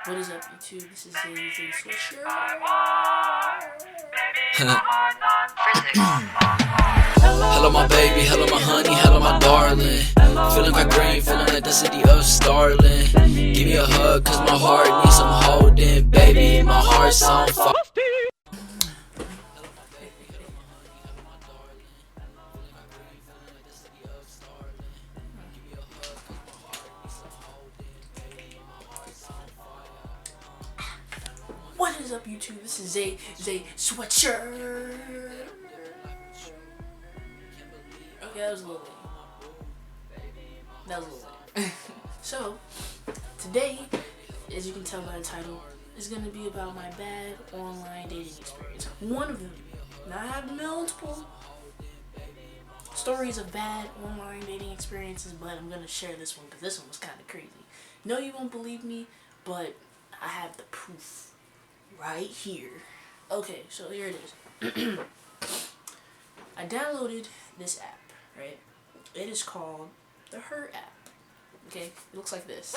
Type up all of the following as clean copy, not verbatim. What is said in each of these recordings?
What is up, YouTube? This is a Switcher. Hello my baby, hello my honey, hello my darling. Feeling like rain, feeling like the city of Starling. Give me a hug, cause my heart needs some holding. Baby, my heart's on fire. What is up, YouTube? This is a Switcher. Okay, that was a little late. So, today, as you can tell by the title, is going to be about my bad online dating experience. One of them. Now, I have multiple stories of bad online dating experiences, but I'm going to share this one because this one was kind of crazy. No, you won't believe me, but I have the proof right here. Okay, so here it is. I downloaded this app, right? It is called the Her app. Okay, it looks like this.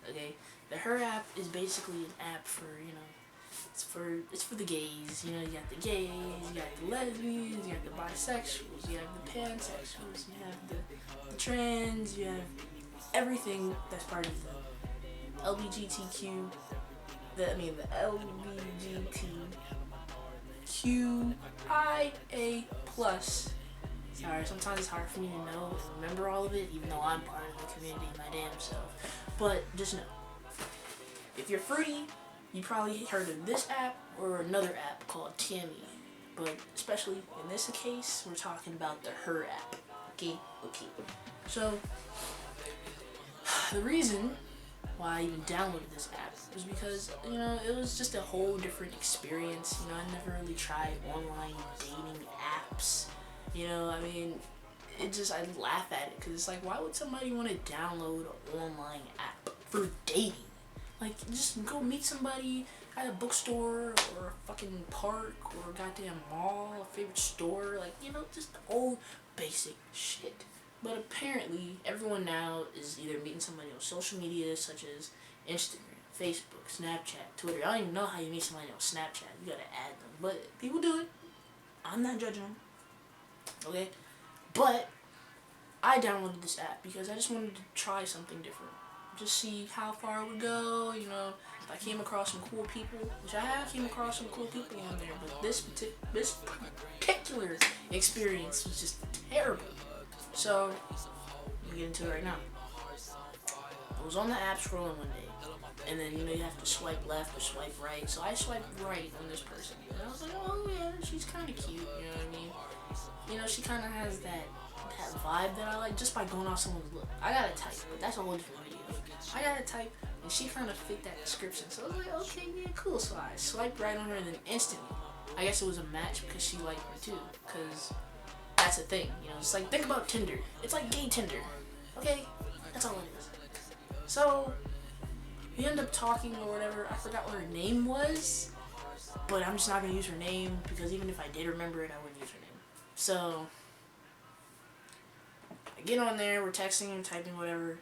Okay, the Her app is basically an app for, it's for the gays. You know, you got the gays, you got the lesbians, you got the bisexuals, you have the pansexuals, you have the trans, you have everything that's part of the LGBTQ. The LGBTQIA plus. Sorry, sometimes it's hard for me to know and remember all of it, even though I'm part of the community my damn self. But just know, if you're fruity, you probably heard of this app or another app called Tammy. But especially in this case, we're talking about the Her app. Okay. So the reason why I even downloaded this app was because, it was just a whole different experience. I never really tried online dating apps. I laugh at it because it's like, why would somebody want to download an online app for dating? Like, just go meet somebody at a bookstore or a fucking park or a goddamn mall, a favorite store, just old basic shit. But apparently, everyone now is either meeting somebody on social media such as Instagram, Facebook, Snapchat, Twitter. I don't even know how you meet somebody on Snapchat. You gotta add them. But people do it. I'm not judging them. Okay? But I downloaded this app because I just wanted to try something different. Just see how far it would go, if I came across some cool people, which I have came across some cool people on there, but this particular experience was just terrible. So, let me get into it right now. I was on the app scrolling one day, and then, you have to swipe left or swipe right. So I swiped right on this person, and I was like, oh yeah, she's kind of cute, you know what I mean? She kind of has that vibe that I like just by going off someone's look. I gotta type, but that's a whole different video. I gotta type, and she kind of fit that description. So I was like, okay, yeah, cool. So I swiped right on her, and then instantly, I guess it was a match because she liked me too. Because that's a thing, It's like, think about Tinder. It's like gay Tinder, okay? That's all it is. So we end up talking or whatever. I forgot what her name was, but I'm just not gonna use her name because even if I did remember it, I wouldn't use her name. So I get on there, we're texting and typing, whatever.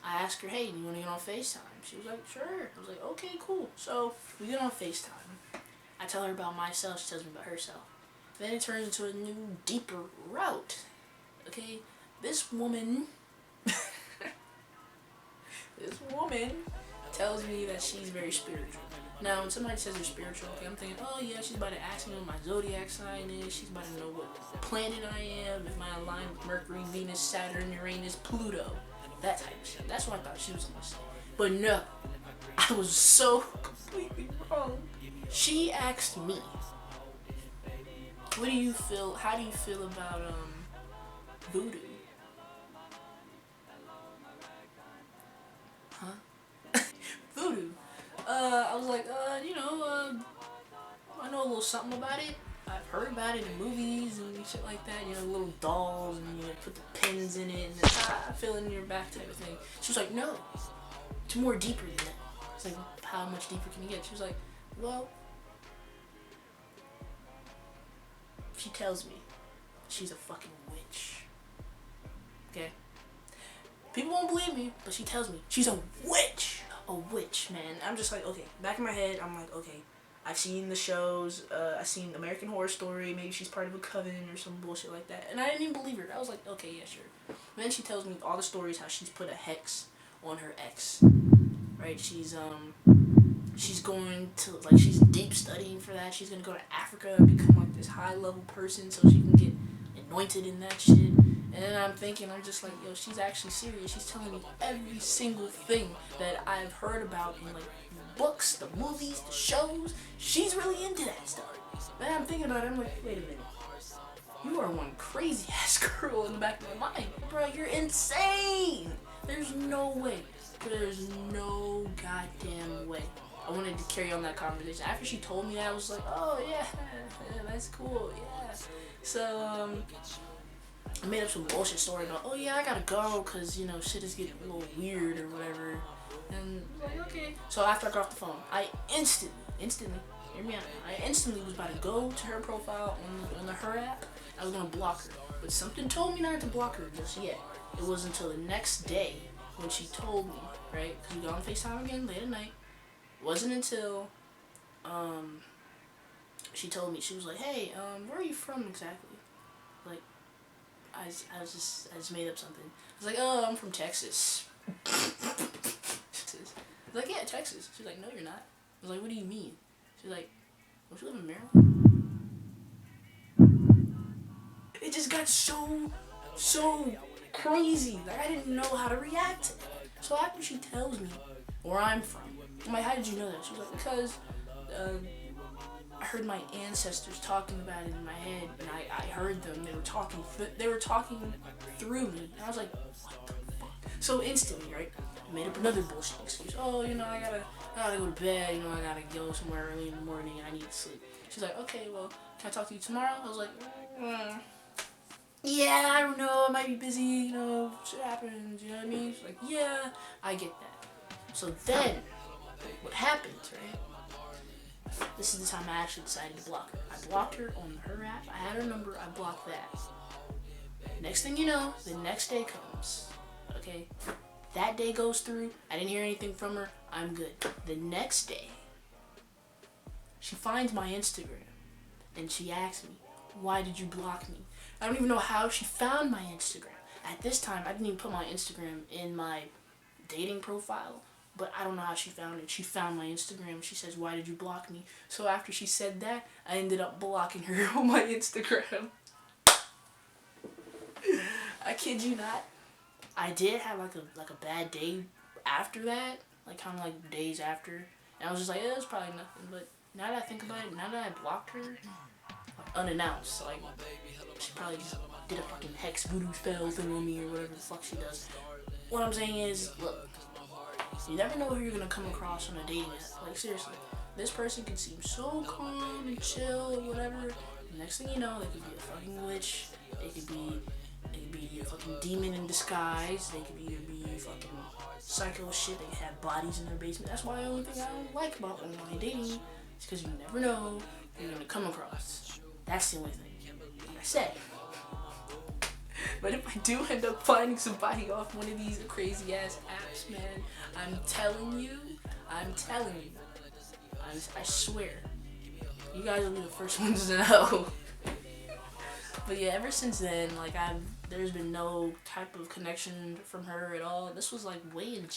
I ask her, hey, do you want to get on FaceTime? She was like, sure. I was like, okay, cool. So we get on FaceTime. I tell her about myself, she tells me about herself. Then it turns into a new, deeper route. Okay? This woman tells me that she's very spiritual. Now, when somebody says they're spiritual, okay, I'm thinking, oh yeah, she's about to ask me what my zodiac sign is. She's about to know what planet I am, if I align with Mercury, Venus, Saturn, Uranus, Pluto. That type of shit. That's what I thought she was gonna say. But no, I was so completely wrong. She asked me, how do you feel about voodoo? Huh? Voodoo. I was like, I know a little something about it. I've heard about it in movies and shit like that, little dolls and you put the pins in it and I fill in your back type of thing. She was like, no, it's more deeper than that. It's like, how much deeper can you get? She was like, well, she tells me she's a fucking witch. Okay? People won't believe me, but she tells me she's a witch. A a witch, man. I'm just like, okay, back in my head, I'm like, okay, I've seen the shows, I've seen American Horror Story, maybe she's part of a coven or some bullshit like that, and I didn't even believe her. I was like, okay, yeah, sure. And then she tells me all the stories how she's put a hex on her ex, right? She's going to, like, she's deep studying for that. She's gonna go to Africa and become, like, this high-level person so she can get anointed in that shit. And then I'm thinking, I'm just like, yo, she's actually serious. She's telling me every single thing that I've heard about in, like, books, the movies, the shows. She's really into that stuff. Then I'm thinking about it, I'm like, wait a minute. You are one crazy ass girl in the back of my mind. Bro, you're insane. There's no way. There's no goddamn way. I wanted to carry on that conversation. After she told me that, I was like, oh yeah, that's cool, yeah. So, I made up some bullshit story about, oh yeah, I gotta go, cause, you know, shit is getting a little weird or whatever. And I was like, okay. So after I got off the phone, I instantly, hear me out, I instantly was about to go to her profile on the her app. I was gonna block her. But something told me not to block her just yet. It wasn't until the next day when she told me, right? Cause we got on FaceTime again late at night. It wasn't until, she told me, she was like, hey, where are you from exactly? Like, I just made up something. I was like, oh, I'm from Texas. I was like, yeah, Texas. She's like, no, you're not. I was like, what do you mean? She's like, don't you live in Maryland? It just got so crazy. Like, I didn't know how to react to it. So after she tells me where I'm from, I'm like, how did you know that? She was like, because I heard my ancestors talking about it in my head, and I heard them. They were talking through me, and I was like, what the fuck? So instantly, right, I made up another bullshit excuse. Oh, you know, I gotta go to bed. You know, I gotta go somewhere early in the morning, and I need to sleep. She's like, okay, well, can I talk to you tomorrow? I was like, yeah, I don't know. I might be busy. You know, shit happens. You know what I mean? She's like, yeah, I get that. So then, what happens, right? This is the time I actually decided to block her. I blocked her on her app. I had her number. I blocked that. Next thing you know, the next day comes. Okay? That day goes through. I didn't hear anything from her. I'm good. The next day, she finds my Instagram. And she asks me, why did you block me? I don't even know how she found my Instagram. At this time, I didn't even put my Instagram in my dating profile. But I don't know how she found it. She found my Instagram. She says, why did you block me? So after she said that, I ended up blocking her on my Instagram. I kid you not. I did have like a bad day after that. Like kind of like days after. And I was just like, yeah, it was probably nothing. But now that I think about it, now that I blocked her, like, unannounced, like she probably just did a fucking hex voodoo spell thing on me or whatever the fuck she does. What I'm saying is, look. You never know who you're gonna come across on a dating app. Like, seriously, this person can seem so calm and chill or whatever. The next thing you know, they could be a fucking witch. They could be a fucking demon in disguise. They could either be fucking psycho shit. They could have bodies in their basement. That's why the only thing I don't like about online dating is because you never know who you're gonna come across. That's the only thing. Like I said. But if I do end up finding somebody off one of these crazy ass apps, man, I'm telling you, I swear, you guys will be the first ones to know. But yeah, ever since then, like there's been no type of connection from her at all. This was like way in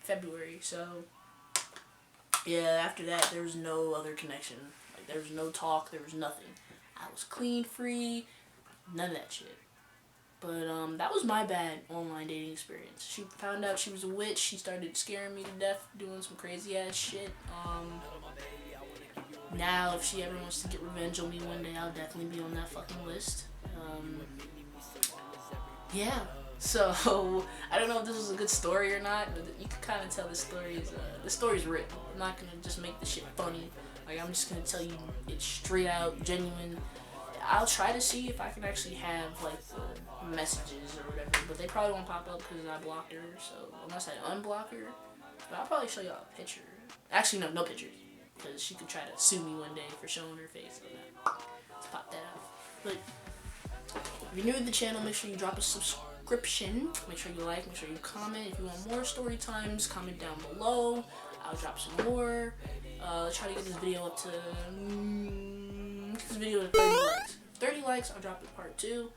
February. So yeah, after that there was no other connection. Like there was no talk, there was nothing. I was clean, free. None of that shit. But that was my bad online dating experience. She found out she was a witch. She started scaring me to death, doing some crazy ass shit. Now if she ever wants to get revenge on me one day, I'll definitely be on that fucking list. Yeah. So I don't know if this was a good story or not, but you can kind of tell the story's real. I'm not gonna just make the shit funny. Like I'm just gonna tell you it's straight out genuine. I'll try to see if I can actually have like the messages or whatever, but they probably won't pop up because I blocked her. So unless I unblock her, but I'll probably show y'all a picture. Actually, no pictures, because she could try to sue me one day for showing her face. So let's pop that out. But if you're new to the channel, make sure you drop a subscribe description. Make sure you like, make sure you comment. If you want more story times, comment down below. I'll drop some more. Try to get this video up to 30 likes. 30 likes, I'll drop it part 2.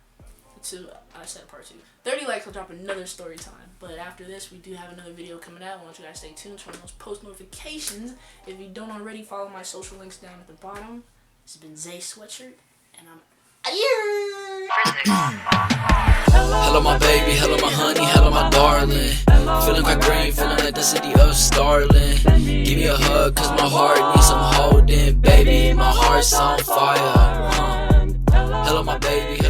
I said part 2. 30 likes, I'll drop another story time. But after this, we do have another video coming out. I want you guys to stay tuned to those post notifications. If you don't already, follow my social links down at the bottom. This has been Zay Sweatshirt, and I'm here. Hello my baby, hello my honey, hello my darling. Feeling quite green, feeling like the city of Starling. Give me a hug, cause my heart needs some holding. Baby, my heart's on fire. Hello my baby.